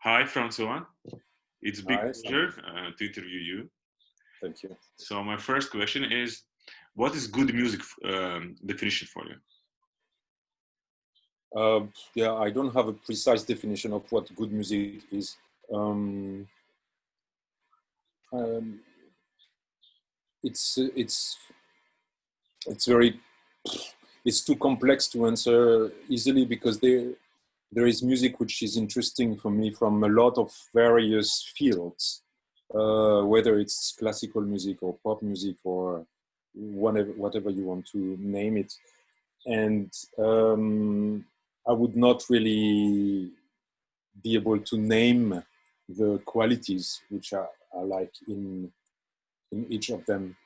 Hi, Francois. It's a big Hi, pleasure to interview you. thank you. So my first question is, what is good music definition for you? Yeah, I don't have a precise definition of what good music is. Um, um, it's it's very it's too complex to answer easily because there is music which is interesting for me from a lot of various fields, whether it's classical music or pop music or whatever you want to name it. And I would not really be able to name the qualities which are like in each of them.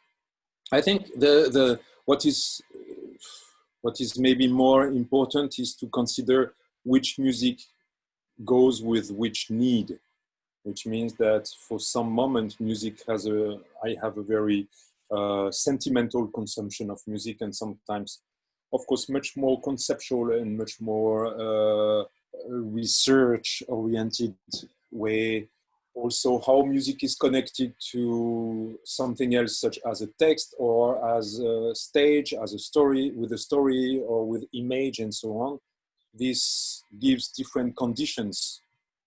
I think the what is maybe more important is to consider which music goes with which need, which means that for some moment music has a I have a very sentimental consumption of music, and sometimes of course much more conceptual and much more research oriented way. Also how music is connected to something else, such as a text or as a stage, as a story, with a story or with image and so on. This gives different conditions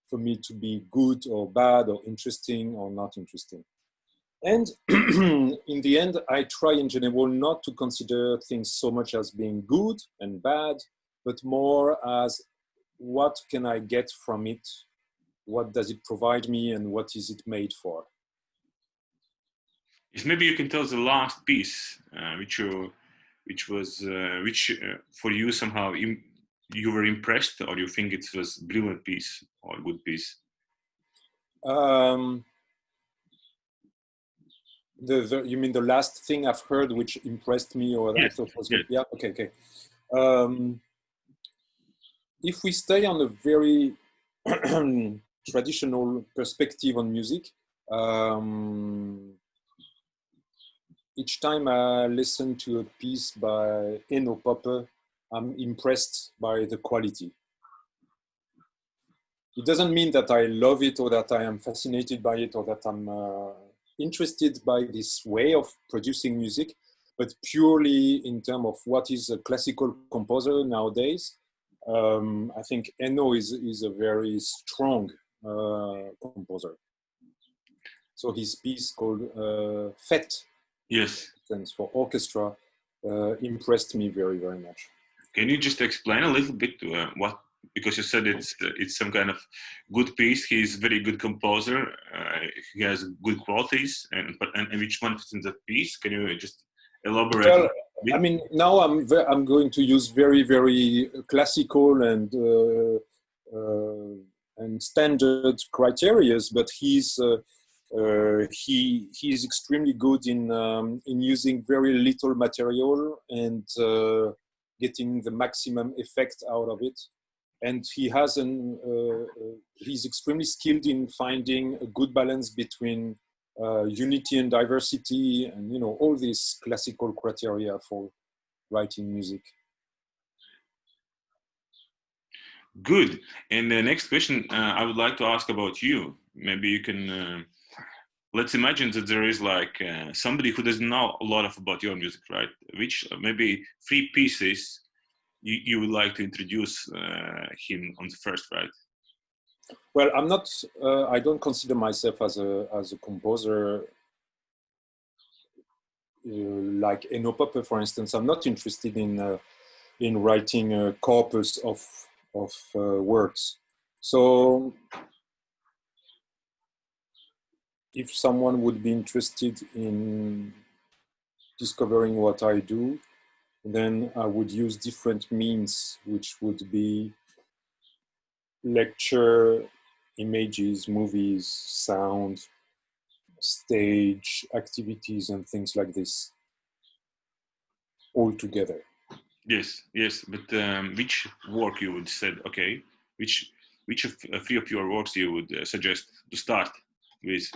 for me to be good or bad or interesting or not interesting. And in the end, I try in general not to consider things so much as being good and bad, but more as what can I get from it? What does it provide me and what is it made for? If maybe you can tell us the last piece, which for you somehow you were impressed, or you think it was brilliant piece or good piece. Um, you mean the last thing I've heard which impressed me or I Yes, thought was good? yes. Yeah, okay, okay. If we stay on a very traditional perspective on music, each time I listen to a piece by Eno Popper, I'm impressed by the quality. It doesn't mean that I love it or that I am fascinated by it or that I'm interested by this way of producing music, but purely in terms of what is a classical composer nowadays. I think Eno is a very strong composer. So his piece called Fête, Yes. for orchestra, impressed me very, very much. Can you just explain a little bit what? Because you said it's some kind of good piece. He's a very good composer. He has good qualities, and which one fits in that piece? Can you just elaborate a Well, I bit? mean, now I'm going to use very, very classical and standard criterias, but he's extremely good in using very little material and getting the maximum effect out of it. And he's extremely skilled in finding a good balance between unity and diversity, and all these classical criteria for writing music. Good. And the next question I would like to ask about you. Maybe you can. Let's imagine that there is like somebody who doesn't know a lot about your music, right? Which maybe three pieces you would like to introduce him on the first, right? Well, I'm not. I don't consider myself as a composer like Eno Popper, for instance. I'm not interested in writing a corpus of works. So, if someone would be interested in discovering what I do, then I would use different means, which would be lecture, images, movies, sound, stage activities, and things like this, all together. Yes, yes. But which work you would said? Okay, which of three of your works you would suggest to start with?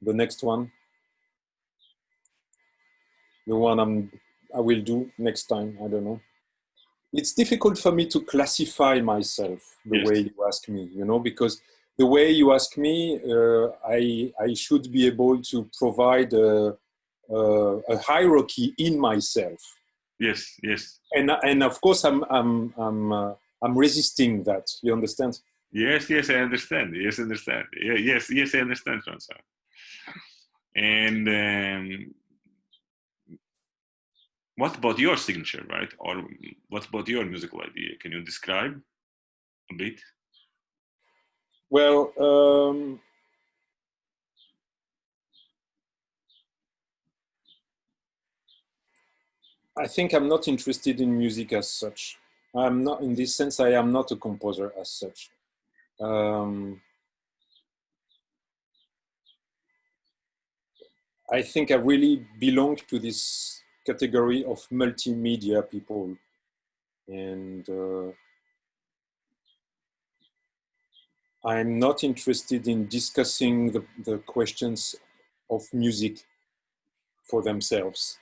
The next one, the one I will do next time, I don't know. It's difficult for me to classify myself the Yes. way you ask me, because the way you ask me, I should be able to provide a hierarchy in myself. Yes, yes. And of course I'm resisting that. You understand? Yes, yes, I understand. Yes, understand. Yeah, yes, yes, I understand, Francois. And what about your signature, right? Or what about your musical idea? Can you describe a bit? Well, I think I'm not interested in music as such. I'm not, in this sense, I am not a composer as such. I think I really belong to this category of multimedia people. And I'm not interested in discussing the questions of music for themselves.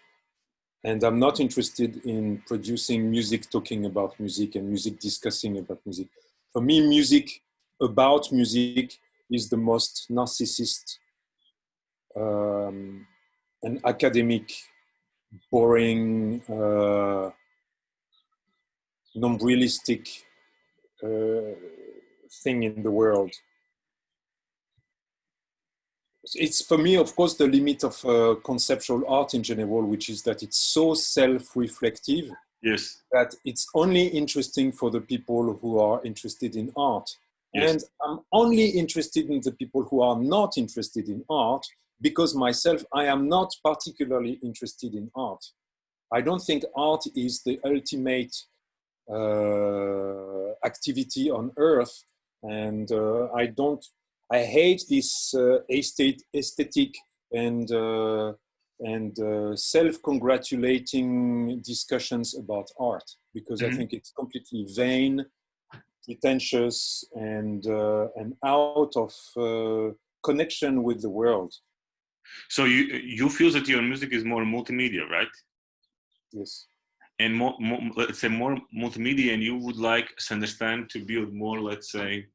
And I'm not interested in producing music talking about music and music discussing about music. For me, music about music is the most narcissist and academic, boring, non-realistic thing in the world. It's for me, of course, the limit of conceptual art in general, which is that it's so self-reflective. Yes. That it's only interesting for the people who are interested in art. Yes. And I'm only interested in the people who are not interested in art, because myself, I am not particularly interested in art. I don't think art is the ultimate activity on earth. And I hate this aesthetic and self-congratulating discussions about art, because I think it's completely vain, pretentious, and out of connection with the world. So you feel that your music is more multimedia, right? Yes. And more, let's say more multimedia, and you would like to understand to build more, let's say,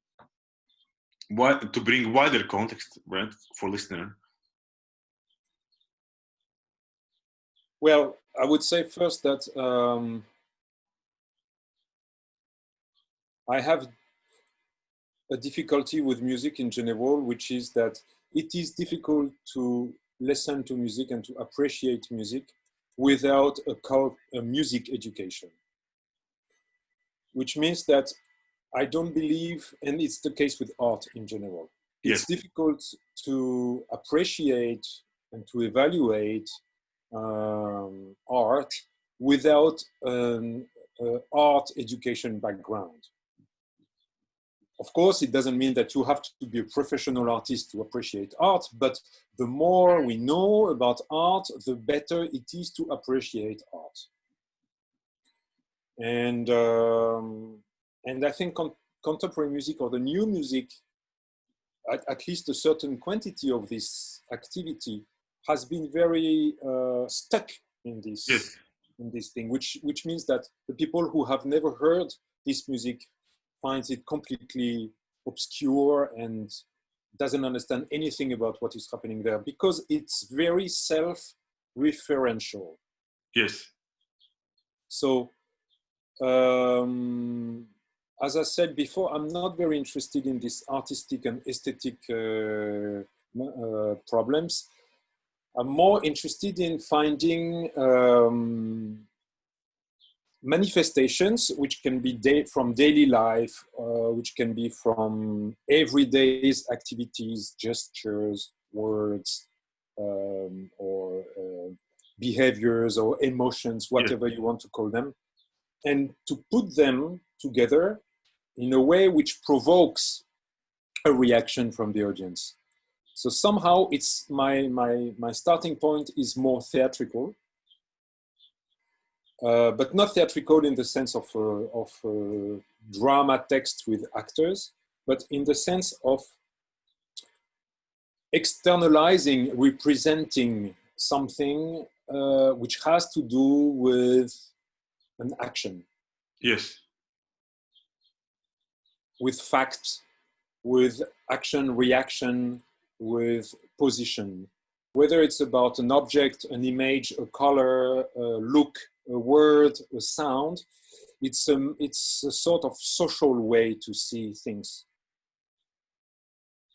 what to bring wider context, right, for listener. Well, I would say first that I have a difficulty with music in general, which is that it is difficult to listen to music and to appreciate music without a music education. Which means that I don't believe, and it's the case with art in general, Yes. it's difficult to appreciate and to evaluate art without an art education background. Of course, it doesn't mean that you have to be a professional artist to appreciate art, but the more we know about art, the better it is to appreciate art. And I think contemporary music, or the new music, at least a certain quantity of this activity, has been very stuck in this, Yes. in this thing, which means that the people who have never heard this music finds it completely obscure and doesn't understand anything about what is happening there, because it's very self-referential. Yes. So, as I said before, I'm not very interested in this artistic and aesthetic problems. I'm more interested in finding manifestations which can be from daily life, which can be from everyday's activities, gestures, words, or behaviors or emotions, whatever you want to call them, and to put them together in a way which provokes a reaction from the audience. So somehow it's my starting point is more theatrical, but not theatrical in the sense of drama text with actors, but in the sense of externalizing, representing something which has to do with an action. Yes. With facts, with action reaction with position, whether it's about an object, an image, a color, a look, a word, a sound. It's a sort of social way to see things.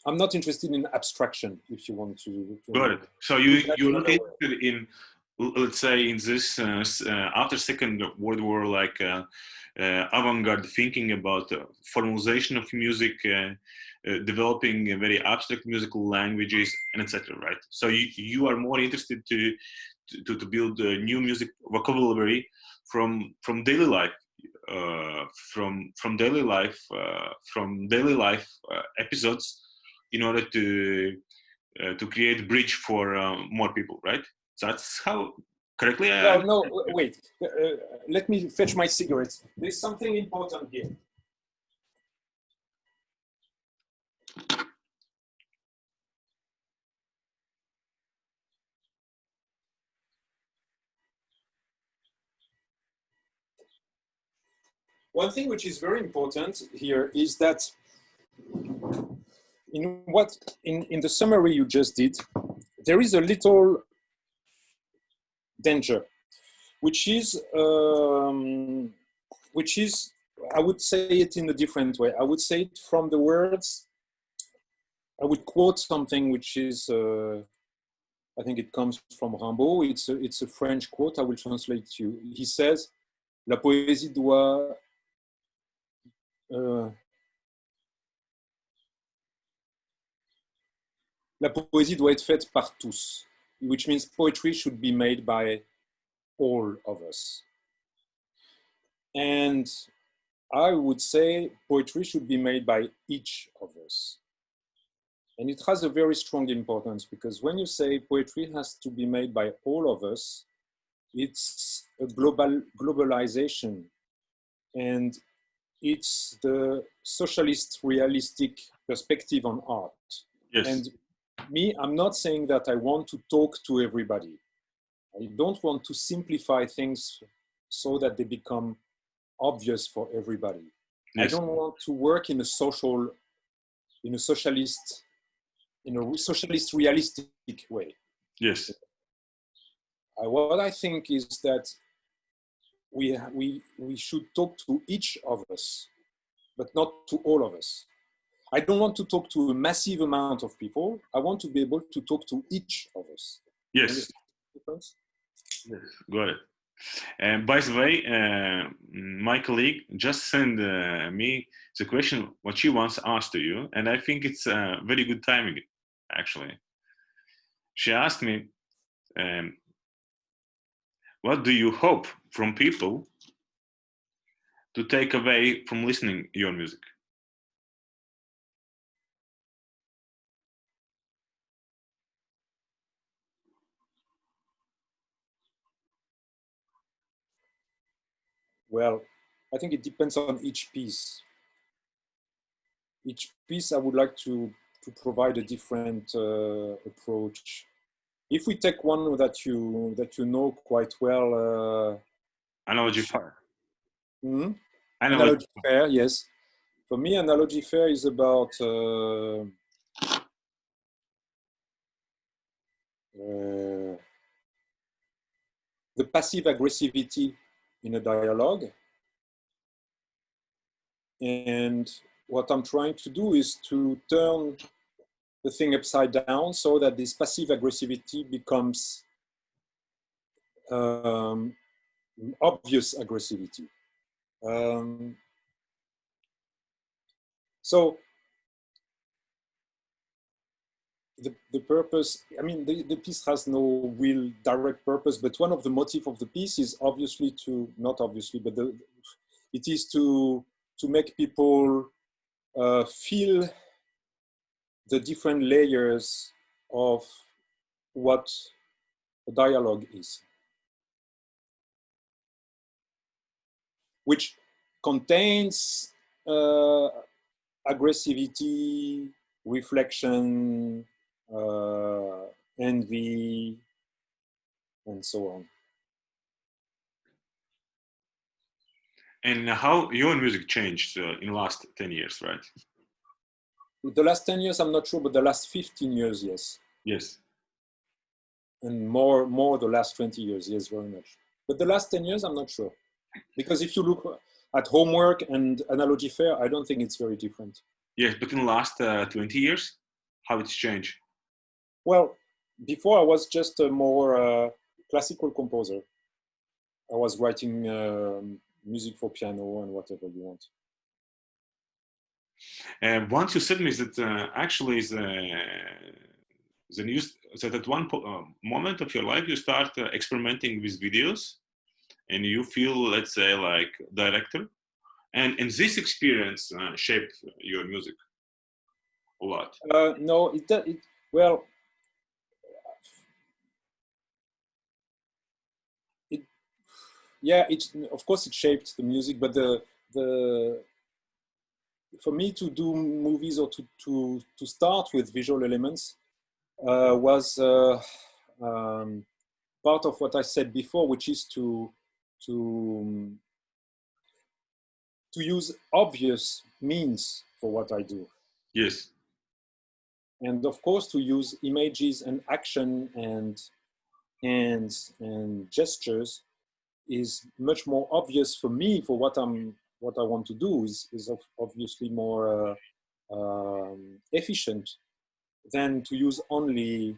I'm not interested in abstraction, if you want to Got it. So you're not interested in, let's say, in this after Second World War, like avant-garde thinking about formalization of music, developing very abstract musical languages, and etc. Right. So you are more interested to build a new music vocabulary from daily life, from daily life, episodes, in order to create bridge for more people, right? So that's how correctly. Well, no, wait. Let me fetch my cigarettes. There's something important here. One thing which is very important here is that in the summary you just did, there is a little danger, which is I would say it in a different way. I would say it from the words. I would quote something which is I think it comes from Rimbaud. It's a French quote. I will translate to you. He says, "La poésie doit la poésie doit être faite par tous," which means poetry should be made by all of us. And I would say poetry should be made by each of us. And it has a very strong importance, because when you say poetry has to be made by all of us, it's a globalization, and it's the socialist realistic perspective on art. Yes. And me, I'm not saying that I want to talk to everybody. I don't want to simplify things so that they become obvious for everybody. Yes. I don't want to work in a socialist realistic way. Yes. What I think is that we should talk to each of us, but not to all of us. I don't want to talk to a massive amount of people. I want to be able to talk to each of us. Yes. Yes, got it. And by the way, my colleague just sent me the question what she wants asked to you, and I think it's very good timing, actually. She asked me, what do you hope from people to take away from listening your music? Well, I think it depends on each piece. Each piece I would like to provide a different approach. If we take one that you know quite well, Analogy Fair. Analogy Fair, yes. For me, Analogy Fair is about the passive aggressivity in a dialogue. And what I'm trying to do is to turn the thing upside down so that this passive aggressivity becomes obvious aggressivity. So the purpose, I mean, the piece has no real direct purpose, but one of the motifs of the piece is obviously not obviously, but it is to make people feel the different layers of what a dialogue is, which contains aggressivity, reflection, envy, and so on. And how your music changed in the last 10 years, right? The last 10 years, I'm not sure, but the last 15 years, yes. Yes. And more the last 20 years, yes, very much. But the last 10 years, I'm not sure. Because if you look at homework and analogy fair, I don't think it's very different. Yes, but in the last 20 years, how it's changed? Well, before I was just a more classical composer. I was writing music for piano and whatever you want. Once you said me that actually the news that at one moment of your life you start experimenting with videos, and you feel, let's say, like director, and this experience shaped your music a lot. No, well, it yeah, of course it shaped the music, but the for me to do movies or to start with visual elements was part of what I said before, which is to use obvious means for what I do. Yes. And of course, to use images and action and hands and gestures is much more obvious for me for what I want to do is obviously more efficient than to use only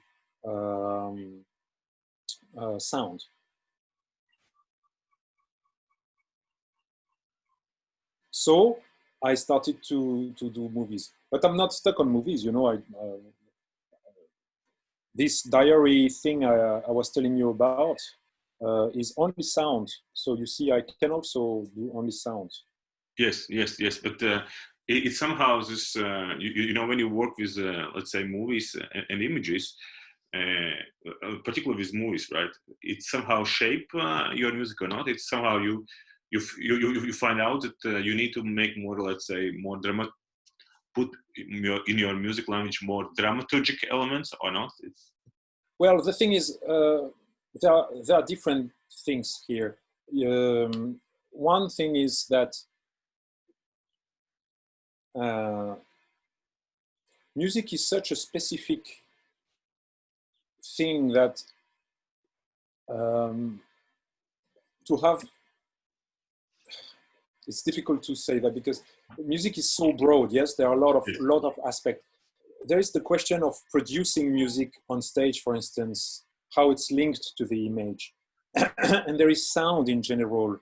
sound. So I started to do movies, but I'm not stuck on movies. You know, this diary thing I was telling you about is only sound. So you see, I can also do only sound. Yes, yes, yes. But it somehow this you know, when you work with let's say movies and images, particularly with movies, right? It somehow shape your music or not. It's somehow you find out that you need to make more, let's say, more drama, put in your music language more dramaturgic elements or not. Well, the thing is, there are different things here. One thing is that music is such a specific thing that to have, it's difficult to say that because music is so broad. Yes, there are a lot of aspects. There is the question of producing music on stage, for instance, how it's linked to the image. And there is sound in general,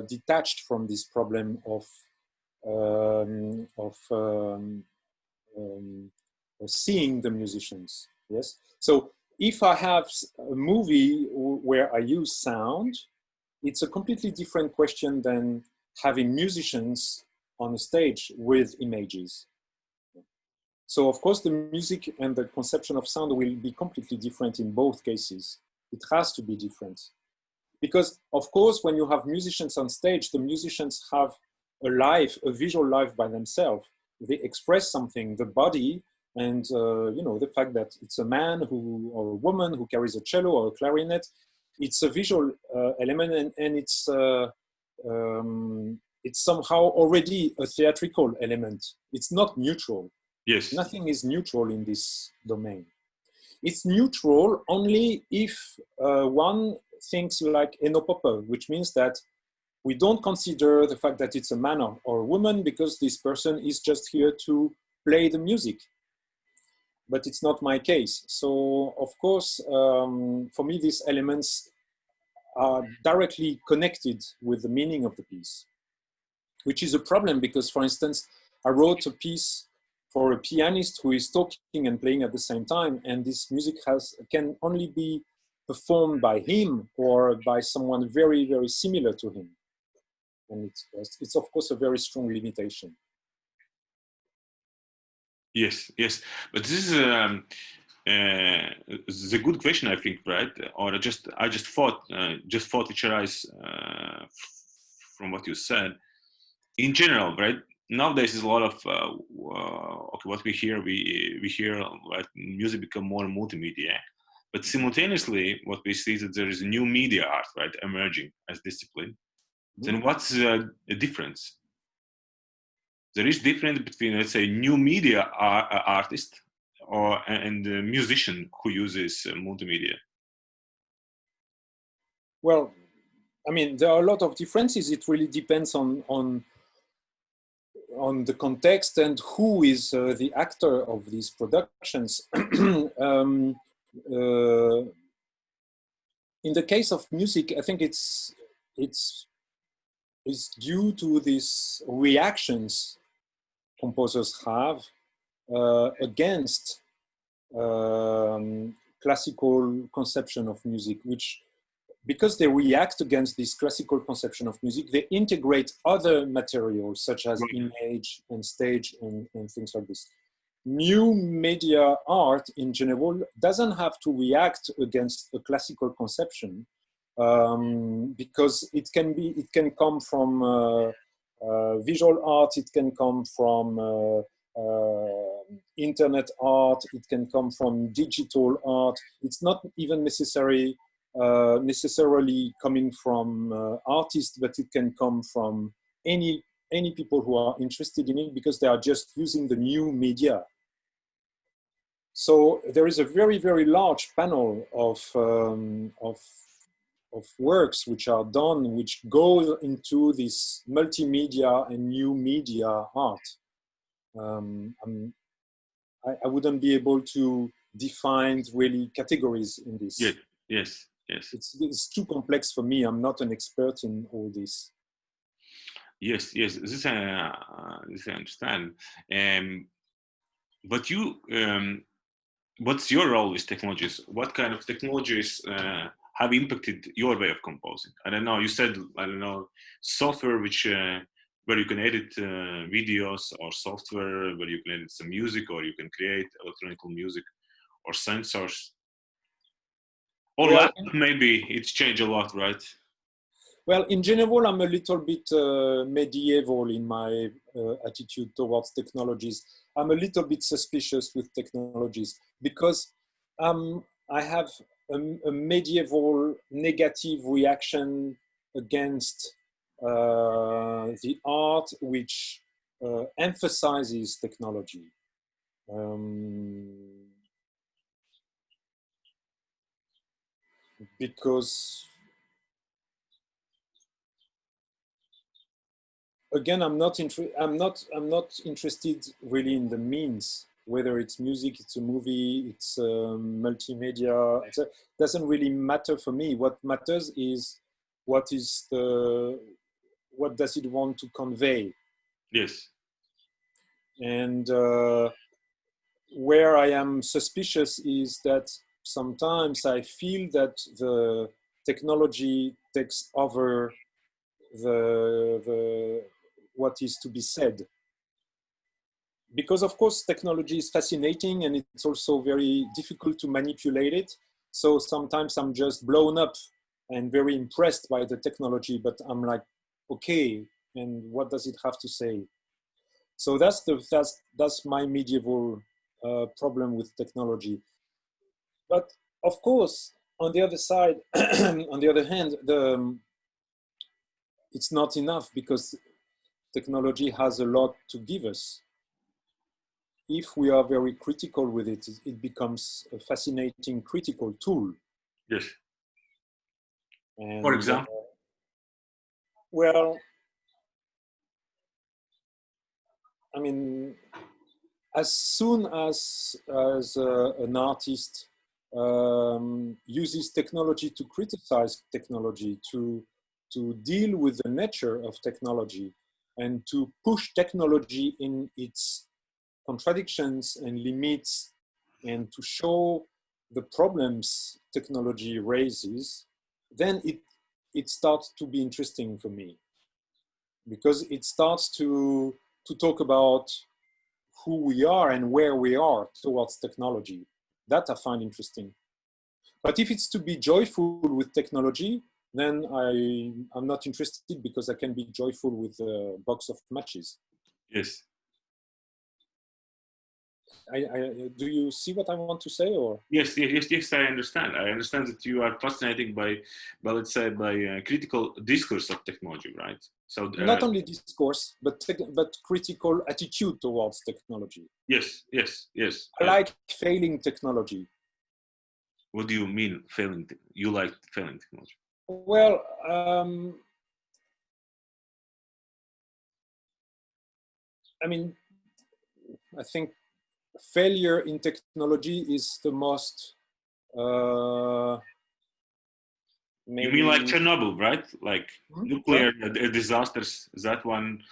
detached from this problem of seeing the musicians. Yes. So if I have a movie where I use sound, it's a completely different question than having musicians on a stage with images. So of course the music and the conception of sound will be completely different in both cases. It has to be different. Because of course, when you have musicians on stage, the musicians have a visual life by themselves. They express something, the body, and you know, the fact that it's a man or a woman who carries a cello or a clarinet. It's a visual element, and it's somehow already a theatrical element. It's not neutral. Yes. Nothing is neutral in this domain. It's neutral only if one thinks like enopope, which means that we don't consider the fact that it's a man or a woman because this person is just here to play the music. But it's not my case. So of course, for me, these elements are directly connected with the meaning of the piece, which is a problem because, for instance, I wrote a piece for a pianist who is talking and playing at the same time, and this music can only be performed by him or by someone very, very similar to him. And it's of course a very strong limitation. Yes, yes, but this is the good question, I think, right? Or I just thought to arise from what you said. In general, right? Nowadays, is a lot of okay. What we hear like music become more multimedia, but simultaneously, what we see is that there is a new media art, right, emerging as discipline. Mm-hmm. Then what's the difference? there is difference between, let's say, new media artist and the musician who uses multimedia. Well, I mean, there are a lot of differences. It really depends on the context and who is the actor of these productions. In the case of music, I think it's due to these reactions composers have against classical conception of music, which, because they react against this classical conception of music, they integrate other materials such as image and stage and things like this. New media art in general doesn't have to react against a classical conception, because it can come from visual art, it can come from internet art, it can come from digital art. It's not even necessarily coming from artists, but it can come from any people who are interested in it because they are just using the new media. So there is a very, very large panel of works which are done, which go into this multimedia and new media art. I wouldn't be able to define really categories in this. Yes. It's too complex for me. I'm not an expert in all this. Yes. This I understand. But you, what's your role with technologies? What kind of technologies have impacted your way of composing? I don't know. You said, I don't know, software which where you can edit videos, or software where you can edit some music, or you can create electronic music, or sensors. Or Well, maybe it's changed a lot, right? Well, in general, I'm a little bit medieval in my attitude towards technologies. I'm a little bit suspicious with technologies because I have a medieval negative reaction against the art which emphasizes technology. Because again, I'm not interested really in the means, whether it's music, it's a movie, it's multimedia. It doesn't really matter for me. What matters is what does it want to convey? Yes. And where I am suspicious is that sometimes I feel that the technology takes over the what is to be said. Because of course technology is fascinating and it's also very difficult to manipulate it. So sometimes I'm just blown up and very impressed by the technology, but I'm like, okay, and what does it have to say? So that's my medieval problem with technology. But of course, on the other side, on the other hand, it's not enough because technology has a lot to give us. If we are very critical with it, it becomes a fascinating critical tool. Yes. And, for example? Well, I mean, as soon as an artist uses technology to criticize technology, to deal with the nature of technology, and to push technology in its contradictions and limits, and to show the problems technology raises, then it starts to be interesting for me, because it starts to talk about who we are and where we are towards technology. That I find interesting. But if it's to be joyful with technology, then I'm not interested, because I can be joyful with a box of matches. Yes. Do you see what I want to say, or? Yes, yes, yes, yes. I understand. I understand that you are fascinated by let's say, by critical discourse of technology, right? So, Not only discourse, but critical attitude towards technology. yes, yes, yes. I like failing technology. What do you mean failing? You like failing technology? Well, I mean, I think failure in technology is the most You mean like maybe Chernobyl, right? Like sorry? nuclear disasters. That one,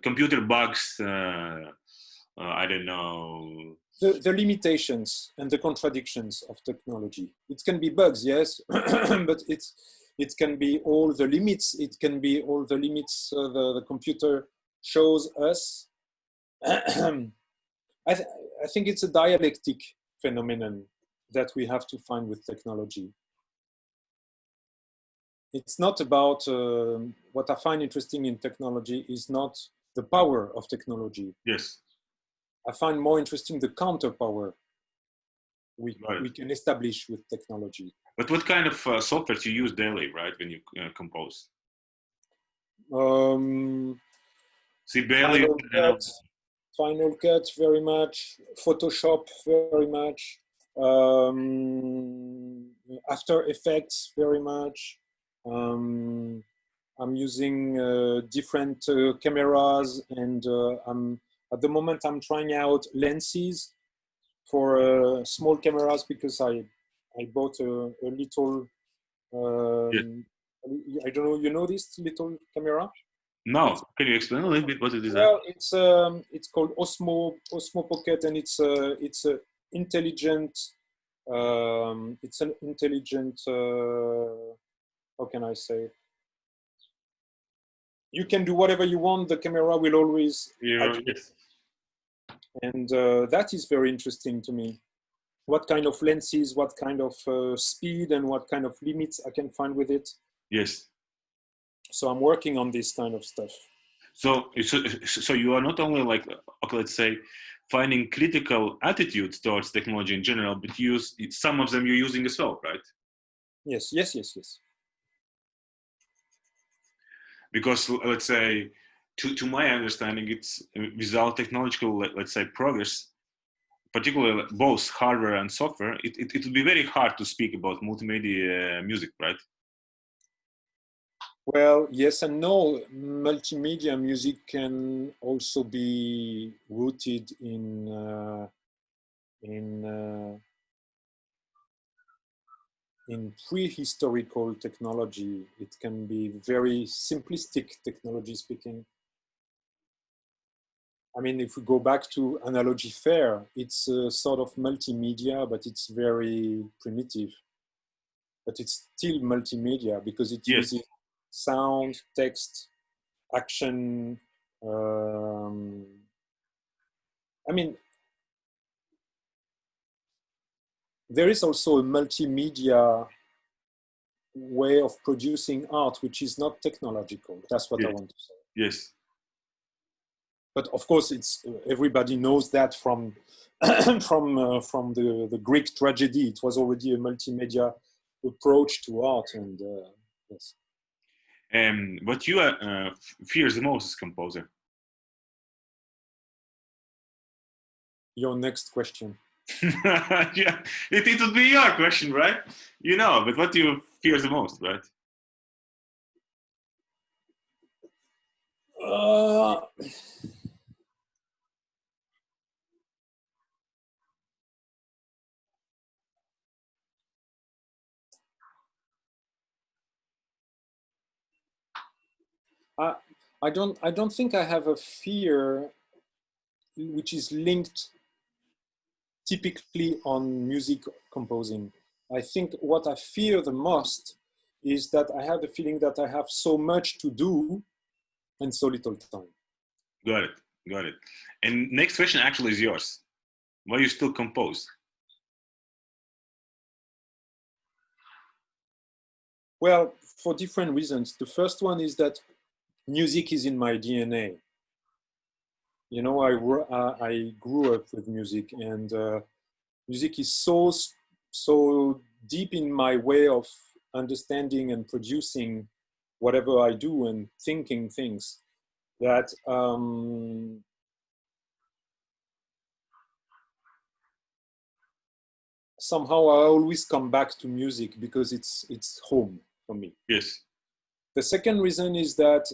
computer bugs. I don't know. The limitations and the contradictions of technology. It can be bugs, yes, but it can be all the limits. It can be all the limits the computer shows us. I, th- I think it's a dialectic phenomenon that we have to find with technology. It's not about what I find interesting in technology is not the power of technology. Yes, I find more interesting the counter power got it. we can establish with technology. But what kind of software do you use daily, right, when you compose? Um, Sibelius, Final I don't know. Cut, Final Cut very much, Photoshop very much, After Effects very much. Um, I'm using different cameras, and at the moment I'm trying out lenses for small cameras because I bought a little Yes. I don't know, you know this little camera? It's No, can you explain a little bit what it is? well, it's called Osmo Pocket, and it's a intelligent it's an intelligent how can I say? You can do whatever you want. The camera will always adjust, Yes. and that is very interesting to me. What kind of lenses, what kind of speed, and what kind of limits I can find with it. Yes. So I'm working on this kind of stuff. So you are not only like, okay, let's say, finding critical attitudes towards technology in general, but use some of them you're using as well, right? Yes, yes, yes, yes. Because let's say, to my understanding, it's without technological, let's say, progress, particularly both hardware and software, it would be very hard to speak about multimedia music, right? Well, yes and no. Multimedia music can also be rooted in in prehistorical technology. It can be very simplistic technology speaking. I mean, if we go back to analogy fair, it's a sort of multimedia, but it's very primitive. But it's still multimedia because it Yes. uses sound, text, action. Um, I mean, there is also a multimedia way of producing art, which is not technological. That's what I Yes. want to say. Yes. But of course, it's everybody knows that from from the Greek tragedy. It was already a multimedia approach to art, and yes. What you fears the most as composer? Your next question. Yeah, it would be your question, right? You know, but what do you fear the most, right? Uh, I, I don't think I have a fear which is linked typically on music composing. I think what I fear the most is that I have the feeling that I have so much to do and so little time. Got it, got it. And next question actually is yours. Why you still compose? Well, for different reasons. The first one is that music is in my DNA. You know, I grew up with music, and music is so deep in my way of understanding and producing whatever I do and thinking things that somehow I always come back to music because it's home for me. Yes. The second reason is that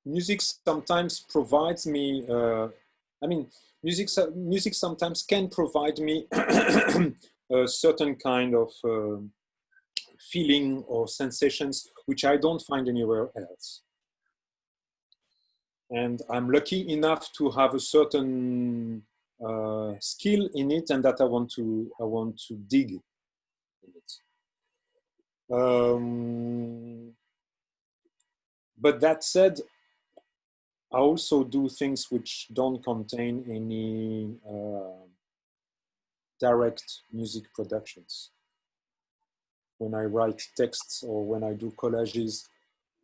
music sometimes provides me. I mean, music sometimes can provide me a certain kind of feeling or sensations which I don't find anywhere else. And I'm lucky enough to have a certain skill in it, and that I want to dig in it. But that said, I also do things which don't contain any direct music productions. When I write texts or when I do collages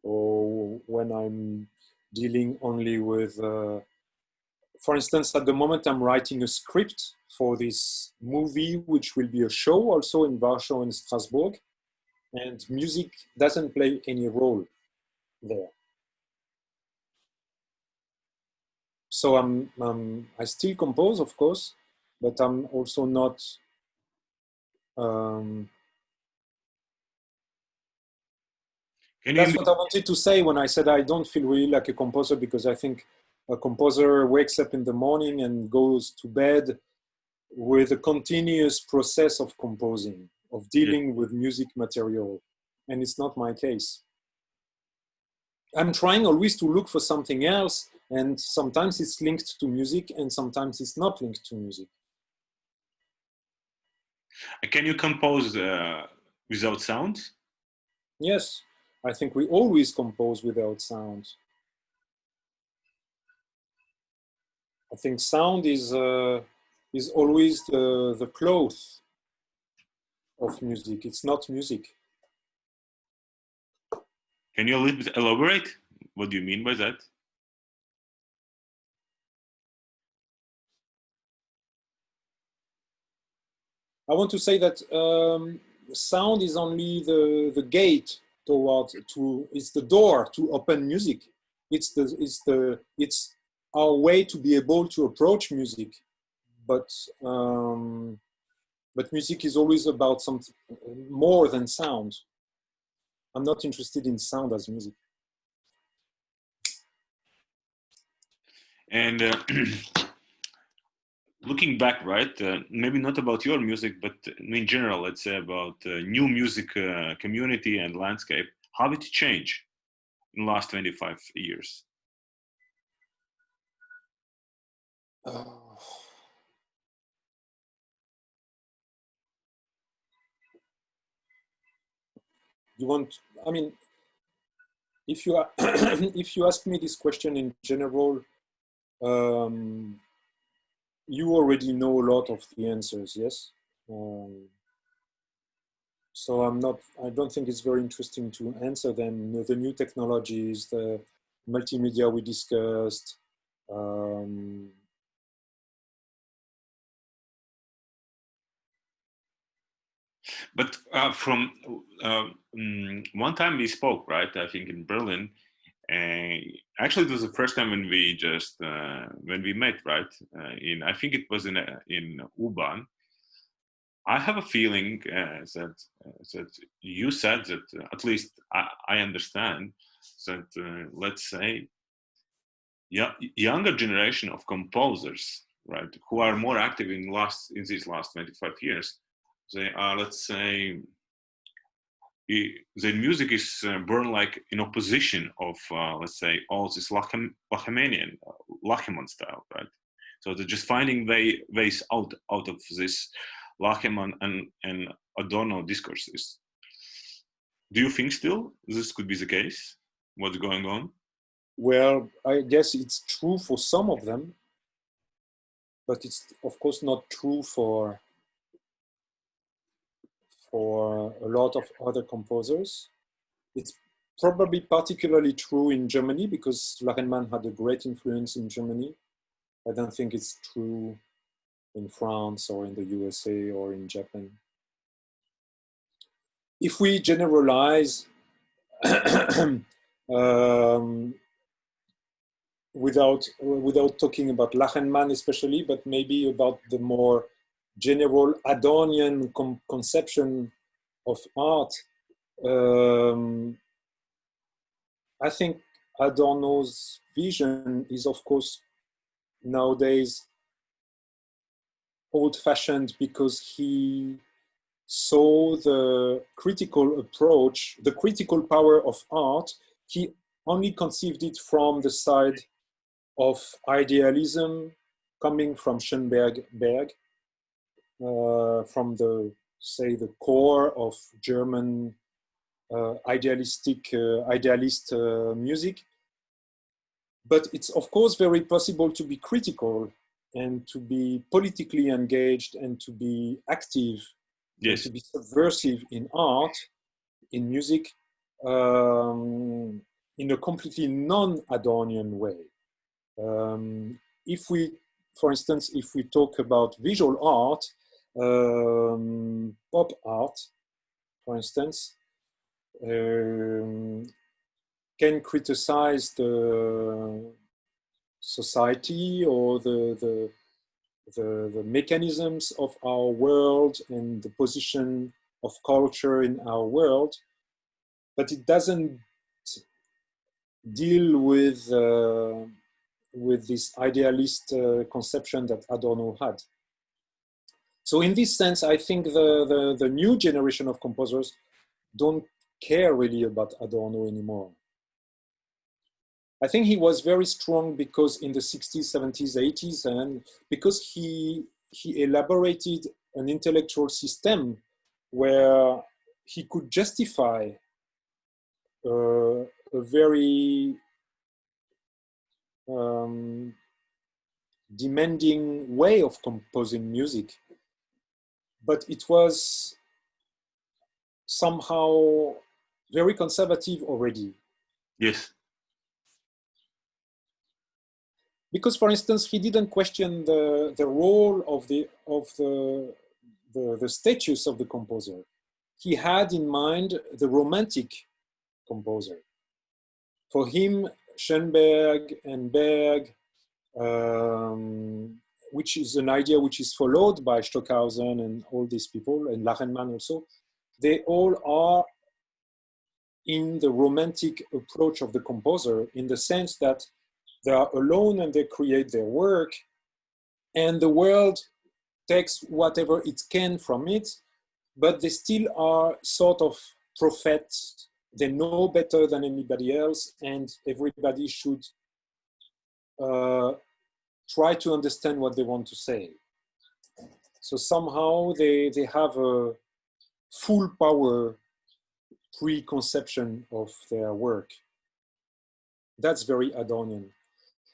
or when I'm dealing only with, for instance, at the moment I'm writing a script for this movie, which will be a show also in Warsaw and Strasbourg, and music doesn't play any role there. So I still compose, of course, but I'm also not. Um, that's what I wanted to say when I said I don't feel really like a composer, because I think a composer wakes up in the morning and goes to bed with a continuous process of composing, of dealing with music material. And it's not my case. I'm trying always to look for something else, and sometimes it's linked to music and sometimes it's not linked to music. Can you compose without sound? Yes, I think we always compose without sound. I think sound is always the cloth of music. It's not music. Can you a little bit elaborate? What do you mean by that? I want to say that sound is only the gate it's the door to open music. It's our way to be able to approach music, but music is always about something more than sound. I'm not interested in sound as music. And looking back, right? Maybe not about your music, but in general, let's say about new music community and landscape. How did it change in the last 25 years? You want? I mean, if you if you ask me this question in general, you already know a lot of the answers. Yes. So I don't think it's very interesting to answer them. The new technologies, the multimedia we discussed. But from one time we spoke, right? I think in Berlin. Actually, it was the first time when we just when we met, right? I think it was in U-Bahn. I have a feeling that you said that at least I understand that let's say younger generation of composers, right, who are more active in these last 25 years, they are, let's say, the music is born like in opposition of let's say all this Lachemanian Lacheman style, right? So they're just finding ways out of this Lacheman and Adorno discourses. Do you think still this could be the case? What's going on? Well, I guess it's true for some of them, but it's of course not true for a lot of other composers. It's probably particularly true in Germany because Lachenmann had a great influence in Germany. I don't think it's true in France or in the USA or in Japan. If we generalize without talking about Lachenmann especially, but maybe about the more general Adornian conception of art, I think Adorno's vision is, of course, nowadays old-fashioned because he saw the critical approach, the critical power of art. He only conceived it from the side of idealism coming from Schoenberg, from the, say, the core of German idealist music. But it's of course very possible to be critical and to be politically engaged and to be active and to be subversive in art, in music, in a completely non-Adornian way. If we, for instance, if we talk about visual art, pop art, for instance, can criticize the society or the mechanisms of our world and the position of culture in our world, but it doesn't deal with this idealist conception that Adorno had. So in this sense, I think the new generation of composers don't care really about Adorno anymore. I think he was very strong because in the 60s, 70s, 80s, and because he elaborated an intellectual system where he could justify a very demanding way of composing music. But it was somehow very conservative already. Yes. Because, for instance, he didn't question the role of the status of the composer. He had in mind the romantic composer. For him, Schoenberg and Berg, which is an idea which is followed by Stockhausen and all these people, and Lachenmann also, they all are in the romantic approach of the composer in the sense that they are alone and they create their work, and the world takes whatever it can from it, but they still are sort of prophets. They know better than anybody else, and everybody should try to understand what they want to say. So somehow they have a full power preconception of their work. That's very Adornian.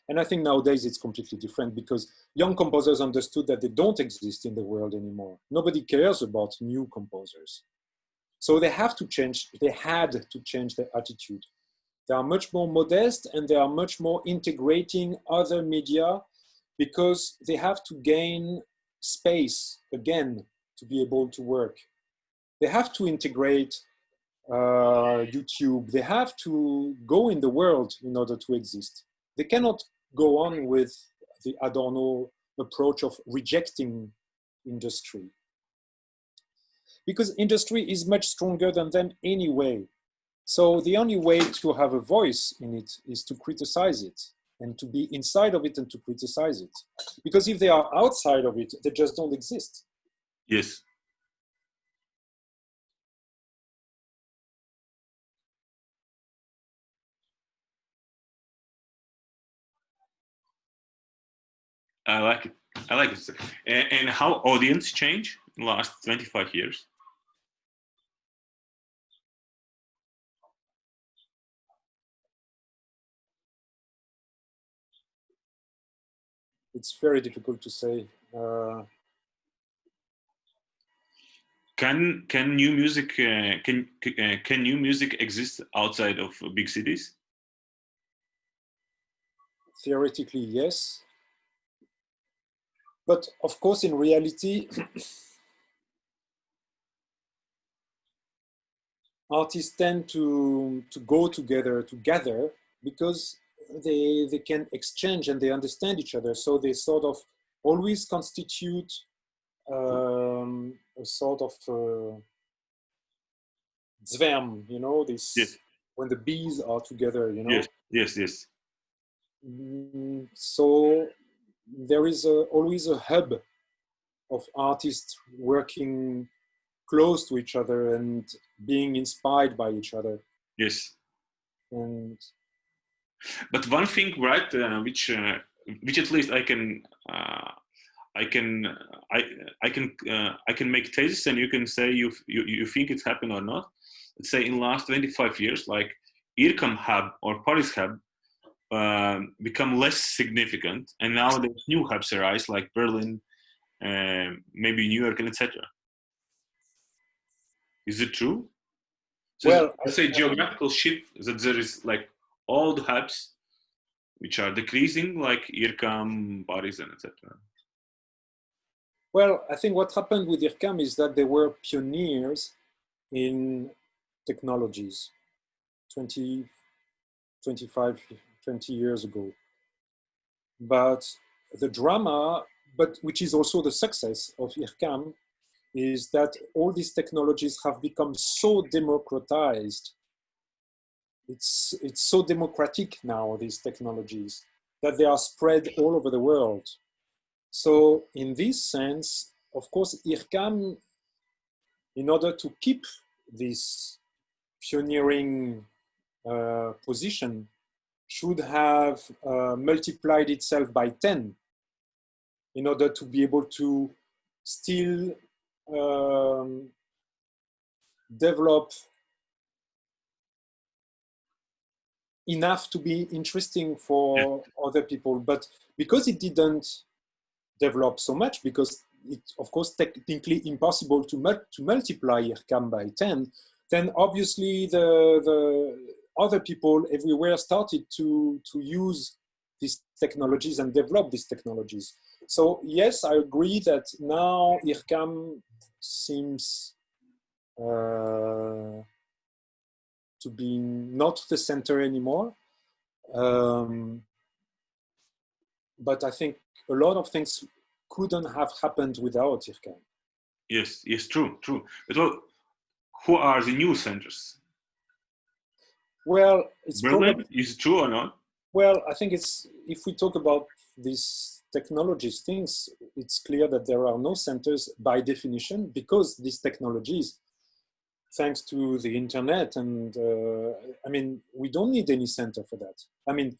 And I think nowadays it's completely different because young composers understood that they don't exist in the world anymore. Nobody cares about new composers. So they have to change, they had to change their attitude. They are much more modest and they are much more integrating other media because they have to gain space again to be able to work. They have to integrate YouTube. They have to go in the world in order to exist. They cannot go on with the Adorno approach of rejecting industry. Because industry is much stronger than them anyway. So the only way to have a voice in it is to criticize it and to be inside of it and to criticize it. Because if they are outside of it, they just don't exist. Yes. I like it. I like it. And how audience change in the last 25 years? It's very difficult to say. Can new music can new music exist outside of big cities? Theoretically, yes. But of course, in reality, artists tend to go together, to gather, because they can exchange and they understand each other. So they sort of always constitute a sort of zwerm, you know, Yes, this when the bees are together, you yes, know. yes, yes, So there is always a hub of artists working close to each other and being inspired by each other. yes. And But one thing, right, which at least I can I I can make thesis, and you can say you think it's happened or not. Let's say in last 25 years, like IRCAM hub or Paris hub become less significant, and now there's new hubs arise like Berlin, maybe New York, and etc. Is it true? So well, let's say geographical shift that there is like old hubs which are decreasing, like IRCAM, Paris, and etc. well, I think what happened with IRCAM is that they were pioneers in technologies 20, 25, 20 years ago. But the drama, but which is also the success of IRCAM, is that all these technologies have become so democratized. It's so democratic now, these technologies, that they are spread all over the world. So in this sense, of course, IRCAM, in order to keep this pioneering position, should have multiplied itself by 10 in order to be able to still um, develop enough to be interesting Yeah. for other people. But because it didn't develop so much, because it's of course technically impossible to multiply IRCAM by 10, then obviously the other people everywhere started to use these technologies and develop these technologies. So yes, I agree that now IRCAM seems to be not the center anymore. Um, but I think a lot of things couldn't have happened without IRCAM. Yes, yes, true, true. But who are the new centers? Well, it's Berlin, probably, is it true or not? well, I think it's, if we talk about these technologies things, it's clear that there are no centers by definition, because these technologies, thanks to the internet, and I mean, we don't need any center for that. I mean,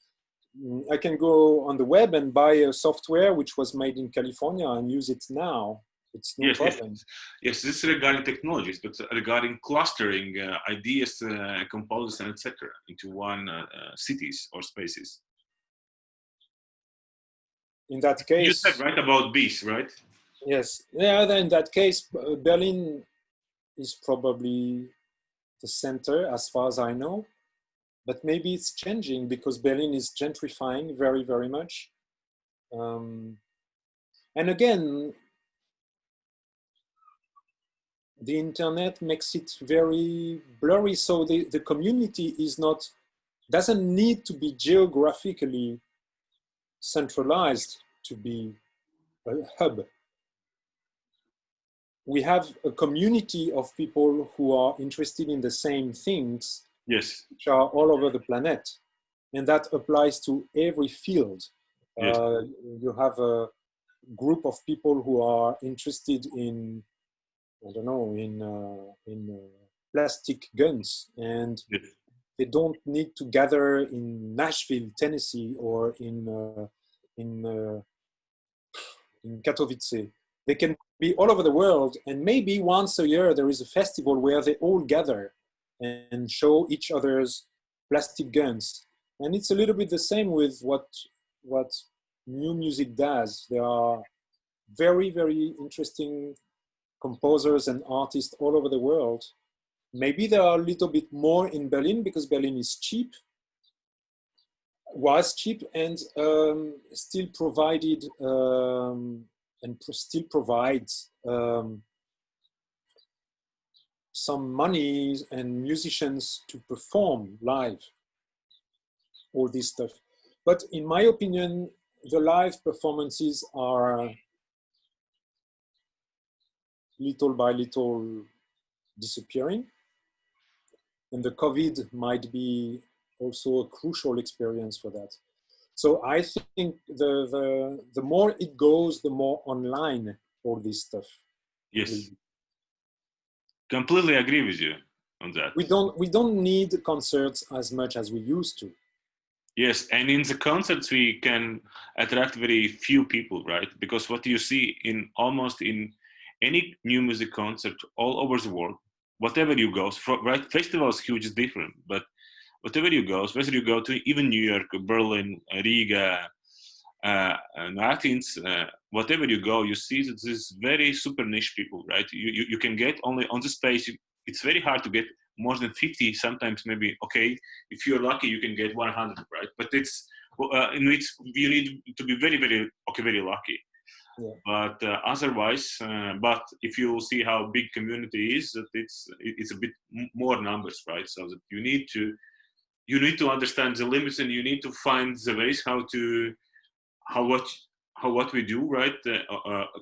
I can go on the web and buy a software which was made in California and use it now. It's no Yes, yes, problem. yes. This is regarding technologies, but regarding clustering ideas, composites, and etc. into one cities or spaces. In that You said case, right about bees, right? yes. Yeah, then in that case, Berlin is probably the center as far as I know, but maybe it's changing because Berlin is gentrifying very, very much. Um, and again, the internet makes it very blurry. So the community is not, doesn't need to be geographically centralized to be a hub. We have a community of people who are interested in the same things, Yes, which are all over the planet. And that applies to every field. yes, You have a group of people who are interested in, I don't know, in plastic guns, and yes, they don't need to gather in Nashville, Tennessee, or in in Katowice. They can be all over the world, and maybe once a year there is a festival where they all gather and show each other's plastic guns. And it's a little bit the same with what new music does. There are very, very interesting composers and artists all over the world. Maybe there are a little bit more in Berlin because Berlin is cheap, was cheap, and still provided still provides some money and musicians to perform live, all this stuff. But in my opinion, the live performances are little by little disappearing. And the COVID might be also a crucial experience for that. So I think the more it goes, the more online all this stuff. Yes. Completely agree with you on that. We don't need concerts as much as we used to. Yes, and in the concerts we can attract very few people, right? Because what you see in almost in any new music concert all over the world, whatever you go, right? Festivals huge is different, but whatever you go, whether you go to even New York, Berlin, Riga, Athens, whatever you go, you see that this very super niche people, right? You can get only on the space. It's very hard to get more than 50. Sometimes maybe okay, if you're lucky, you can get 100, right? But it's in which you need to be very very lucky. Yeah. But otherwise, but if you see how big community is, that it's a bit more numbers, right? So that you need to understand the limits, and you need to find the ways what we do, right?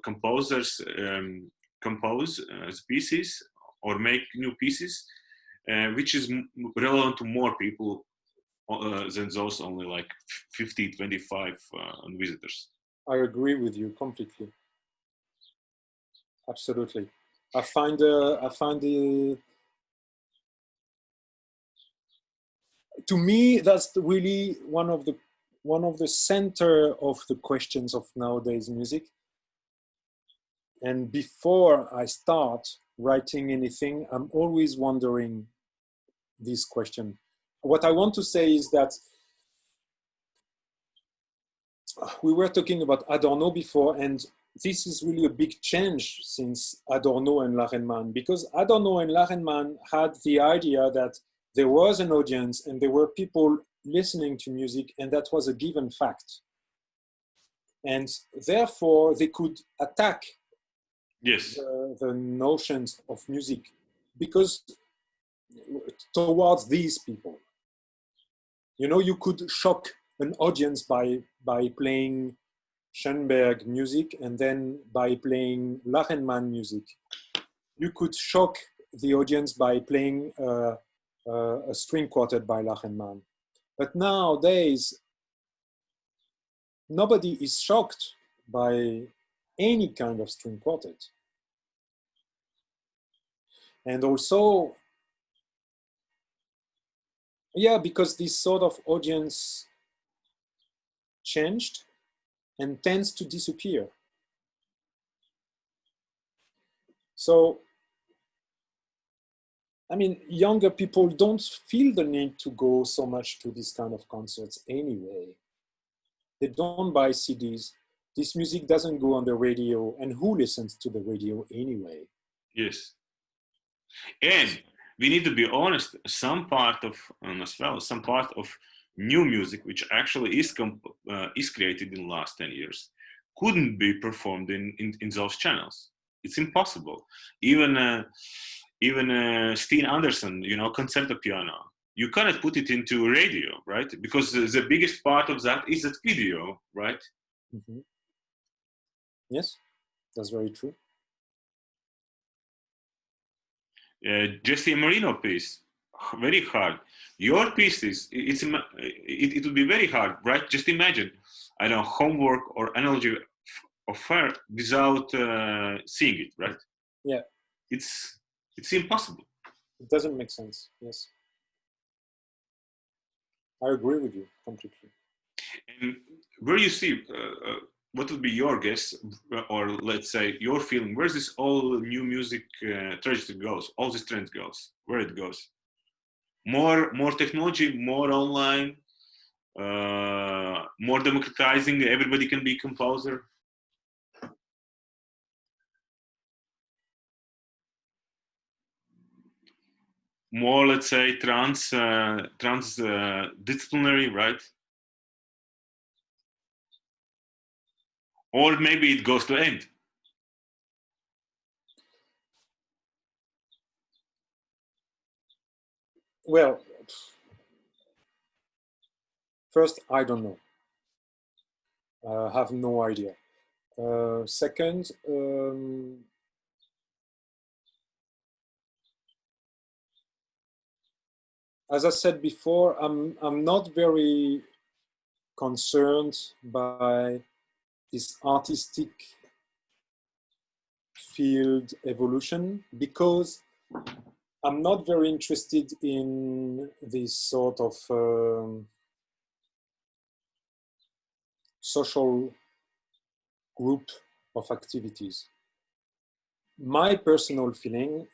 Composers compose pieces or make new pieces, which is relevant to more people than those only like 50, 25 visitors. I agree with you completely. Absolutely. I find to me that's really one of the center of the questions of nowadays music. And before I start writing anything, I'm always wondering this question. What I want to say is that we were talking about Adorno before, and this is really a big change since Adorno and Lachenmann, because Adorno and Lachenmann had the idea that there was an audience and there were people listening to music, and that was a given fact. And therefore, they could attack Yes. the notions of music because towards these people, you know, you could shock an audience by playing Schoenberg music and then by playing Lachenmann music. You could shock the audience by playing a string quartet by Lachenmann. But nowadays, nobody is shocked by any kind of string quartet. And also, yeah, because this sort of audience changed and tends to disappear. So, I mean, younger people don't feel the need to go so much to this kind of concerts anyway. They don't buy CDs. This music doesn't go on the radio, and who listens to the radio anyway? Yes. And we need to be honest, some part of new music, which actually is created in the last 10 years, couldn't be performed in those channels. It's impossible. Even Steen Anderson, concerto piano, you cannot put it into radio, right? Because the biggest part of that is that video, right? Mm-hmm. Yes, that's very true. Jesse Marino piece, very hard. Your piece it would be very hard, right? Just imagine, I don't know, homework or analogy of her without seeing it, right? Yeah. It's impossible. It doesn't make sense. Yes. I agree with you completely. And where you see, what would be your guess, or let's say your feeling, where's this all new music trajectory goes, all these trends goes, where it goes? More technology, more online, more democratizing, everybody can be composer? more, let's say, disciplinary, right? Or maybe it goes to end. Well, first, I don't know. I have no idea. Second, as I said before, I'm not very concerned by this artistic field evolution because I'm not very interested in this sort of social group of activities. My personal feeling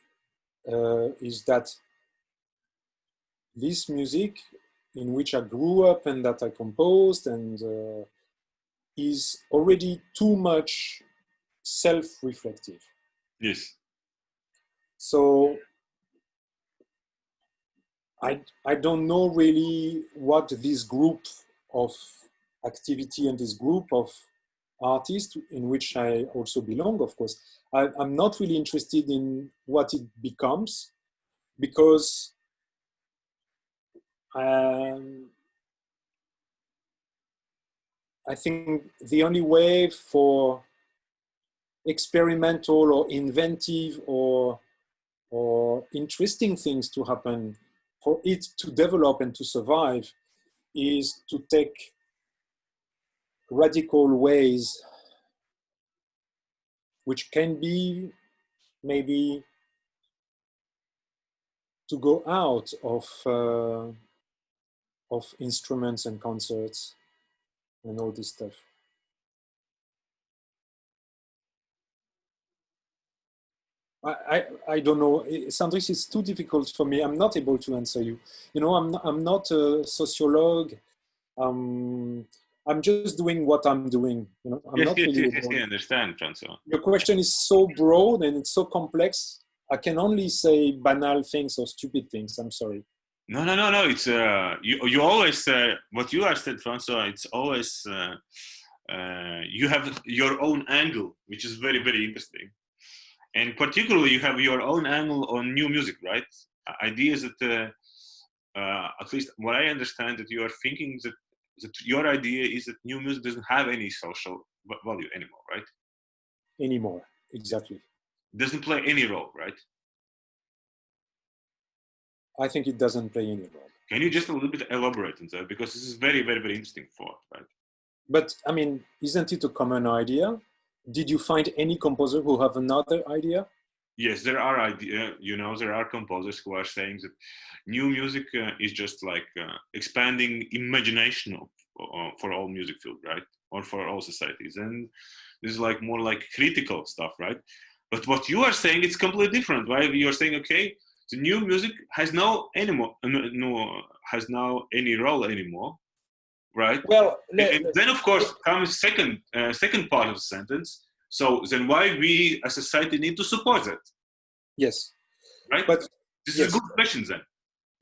is that this music in which I grew up and that I composed and is already too much self-reflective. Yes. So I don't know really what this group of activity and this group of artists, in which I also belong, of course, I'm not really interested in what it becomes because I think the only way for experimental or inventive or interesting things to happen, for it to develop and to survive, is to take radical ways, which can be maybe to go out of instruments and concerts and all this stuff. I don't know. Sandris, it's too difficult for me. I'm not able to answer you. You know, I'm not a sociologue. I'm just doing what I'm doing. You know, I'm Yes, not yes, really yes, yes, able. I understand, Francois. Your question is so broad and it's so complex. I can only say banal things or stupid things. I'm sorry. No, no, no, no. It's you always what you are said, Francois. It's always you have your own angle, which is very, very interesting. And particularly, you have your own angle on new music, right? Idea is that at least what I understand that you are thinking that your idea is that new music doesn't have any social value anymore, right? Anymore, exactly. Doesn't play any role, right? I think it doesn't play any role. Can you just a little bit elaborate on that? Because this is very, very, very interesting thought, right? But I mean, isn't it a common idea? Did you find any composer who have another idea? Yes, there are there are composers who are saying that new music is just like expanding imagination for all music field, right? Or for all societies. And this is like more like critical stuff, right? But what you are saying, it's completely different, right? You're saying, okay, the new music has no anymore, no has now any role anymore, right? Well, And then of course comes second part of the sentence. So then why we as a society need to support that, yes, right? but This is a yes, good question then.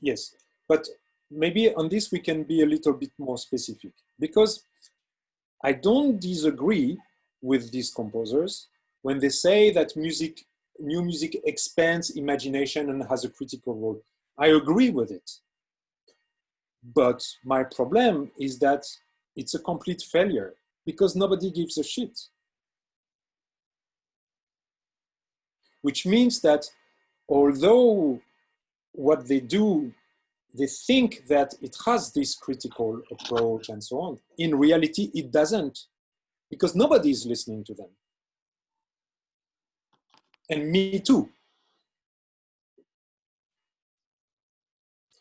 yes, but maybe on this we can be a little bit more specific because I don't disagree with these composers when they say that new music expands imagination and has a critical role. I agree with it. But my problem is that it's a complete failure because nobody gives a shit. Which means that although what they do, they think that it has this critical approach and so on, in reality, it doesn't because nobody is listening to them. And me too.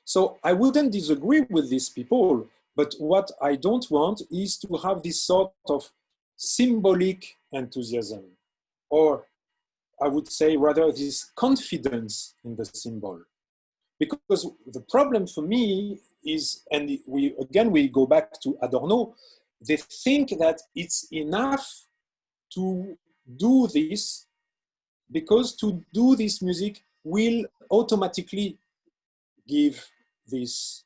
So I wouldn't disagree with these people, but what I don't want is to have this sort of symbolic enthusiasm, or I would say rather this confidence in the symbol. Because the problem for me is, and we go back to Adorno, they think that it's enough to do this because to do this music will automatically give this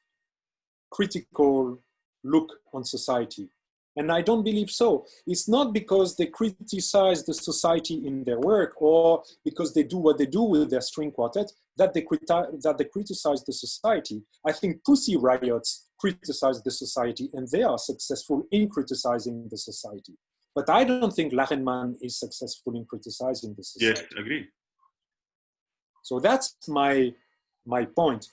critical look on society. And I don't believe so. It's not because they criticize the society in their work or because they do what they do with their string quartet that they criticize the society. I think Pussy Riots criticize the society and they are successful in criticizing the society. But I don't think Lachenmann is successful in criticizing the society. Yes, agree. So that's my point.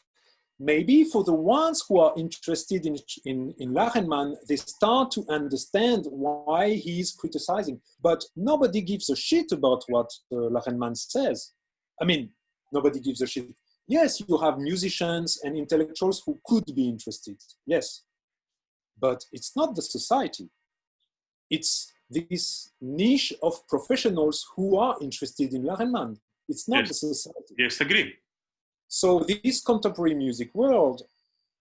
Maybe for the ones who are interested in Lachenmann, they start to understand why he's criticizing. But nobody gives a shit about what Lachenmann says. I mean, nobody gives a shit. Yes, you have musicians and intellectuals who could be interested. Yes. But it's not the society. It's this niche of professionals who are interested in Lachenmann. It's not the society. Yes, agree. So this contemporary music world,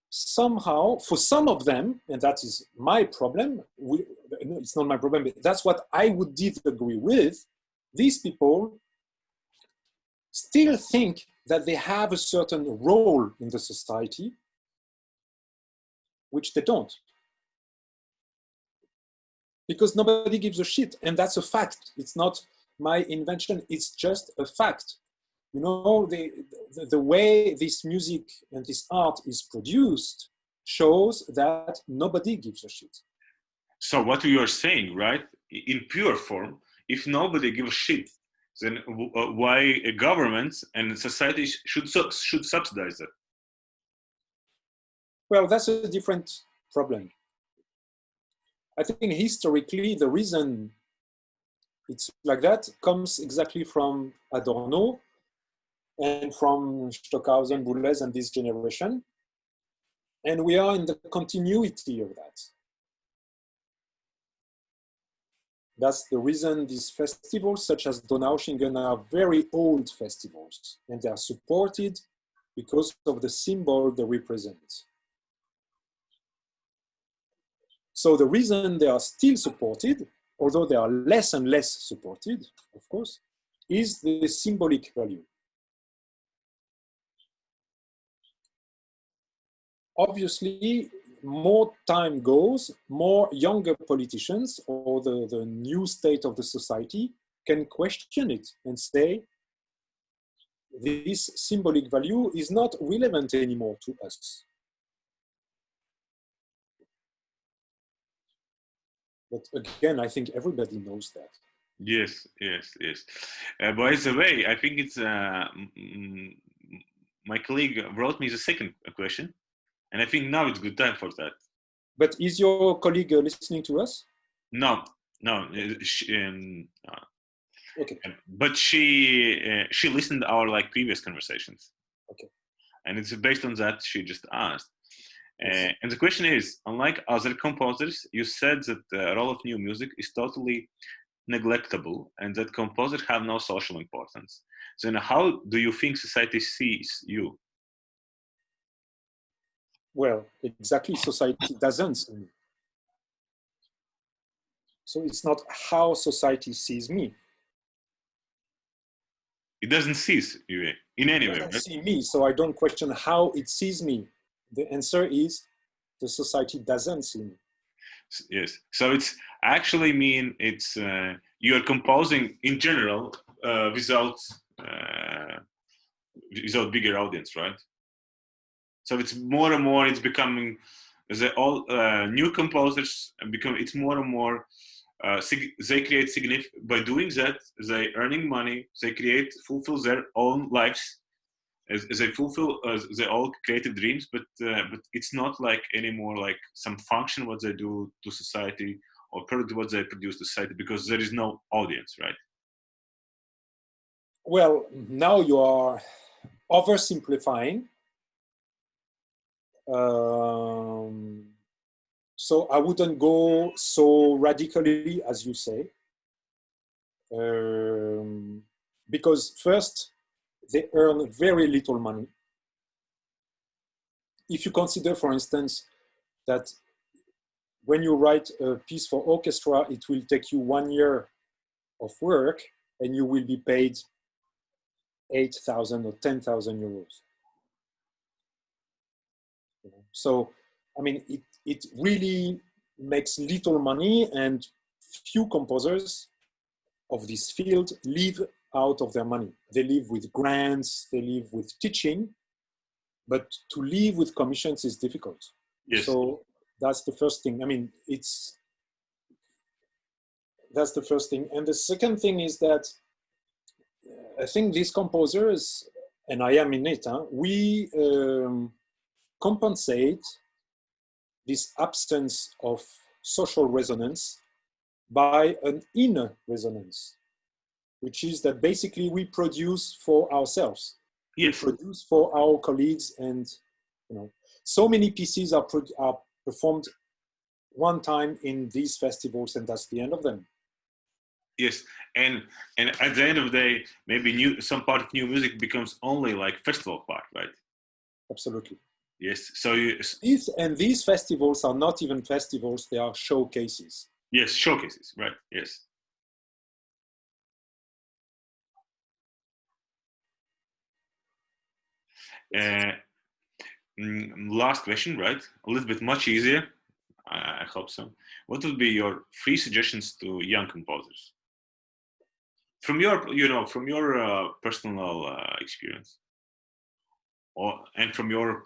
somehow, for some of them, and that is my problem, it's not my problem, but that's what I would disagree with, these people still think that they have a certain role in the society, which they don't. Because nobody gives a shit, and that's a fact. It's not my invention, it's just a fact. You know, the way this music and this art is produced shows that nobody gives a shit. So what you are saying, right, in pure form, if nobody gives a shit, then why governments and society should subsidize it? Well, that's a different problem. I think historically, the reason it's like that comes exactly from Adorno and from Stockhausen, Boulez, and this generation. And we are in the continuity of that. That's the reason these festivals, such as Donaueschingen, are very old festivals, and they are supported because of the symbol they represent. So the reason they are still supported, although they are less and less supported, of course, is the symbolic value. Obviously, more time goes, more younger politicians or the new state of the society can question it and say, this symbolic value is not relevant anymore to us. But again, I think everybody knows that. Yes, yes, yes. By the way, I think it's my colleague wrote me the second question, and I think now it's good time for that. But is your colleague listening to us? No, no. Okay. But she listened to our like previous conversations. Okay. And it's based on that she just asked. Yes. And the question is, unlike other composers, you said that the role of new music is totally neglectable and that composers have no social importance. So now how do you think society sees you? Well, exactly, society doesn't see me. So it's not how society sees me. It doesn't see you in any way, It doesn't right? see me, so I don't question how it sees me. The answer is the society doesn't see me. Yes. So it's actually mean it's you're composing in general without bigger audience, right? So it's more and more it's becoming the all new composers become it's more and more they create significant by doing that they earning money they fulfill their own lives as they fulfill their all creative dreams but it's not like anymore like some function what they do to society or product what they produce to society because there is no audience, right? Well, now you are oversimplifying. So I wouldn't go so radically as you say. Because first, they earn very little money. If you consider, for instance, that when you write a piece for orchestra, it will take you 1 year of work and you will be paid 8,000 or 10,000 euros. So, I mean, it really makes little money, and few composers of this field live out of their money. They live with grants, they live with teaching, but to live with commissions is difficult. Yes. So that's the first thing. I mean, that's the first thing. And the second thing is that I think these composers, and I am in it, we compensate this absence of social resonance by an inner resonance, which is that basically we produce for ourselves. Yes. We produce for our colleagues, and so many pieces are performed one time in these festivals, and that's the end of them. Yes, and at the end of the day, maybe some part of new music becomes only like festival part, right? Absolutely. Yes. So these festivals are not even festivals; they are showcases. Yes, showcases, right? Yes. Last question, right? A little bit much easier. I hope so. What would be your 3 suggestions to young composers from your, personal experience, and from your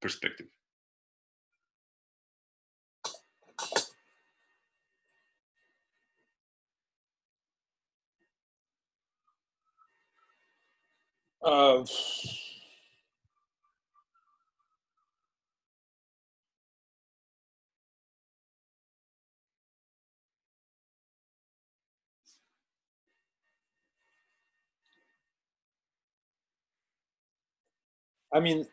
perspective? I mean,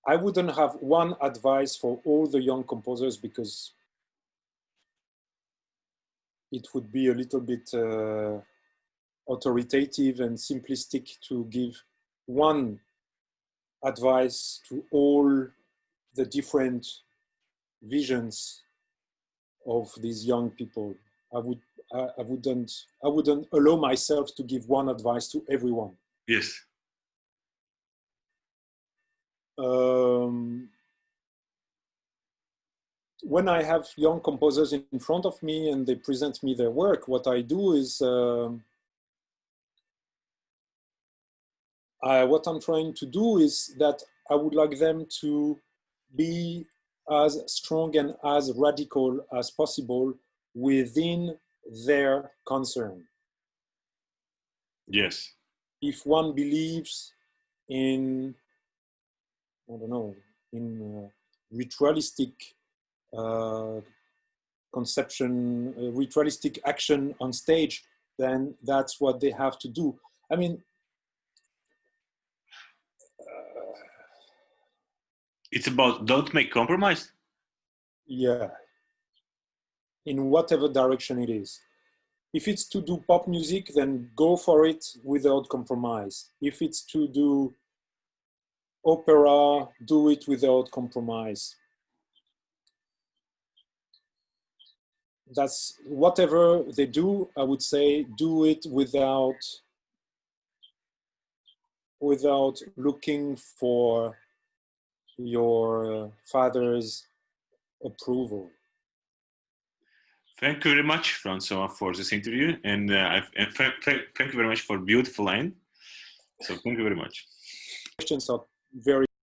I wouldn't have one advice for all the young composers, because it would be a little bit authoritative and simplistic to give one advice to all the different visions of these young people. I wouldn't allow myself to give one advice to everyone. Yes. When I have young composers in front of me and they present me their work, what I do is what I'm trying to do is that I would like them to be as strong and as radical as possible within their concern. Yes. If one believes in, I don't know, in ritualistic conception, ritualistic action on stage, then that's what they have to do. I mean, it's about don't make compromise. Yeah, in whatever direction it is. If it's to do pop music, then go for it without compromise. If it's to do opera, do it without compromise. That's whatever they do, I would say, do it without looking for your father's approval. Thank you very much, Francois, for this interview, and thank you very much for beautiful line. So thank you very much. Questions are very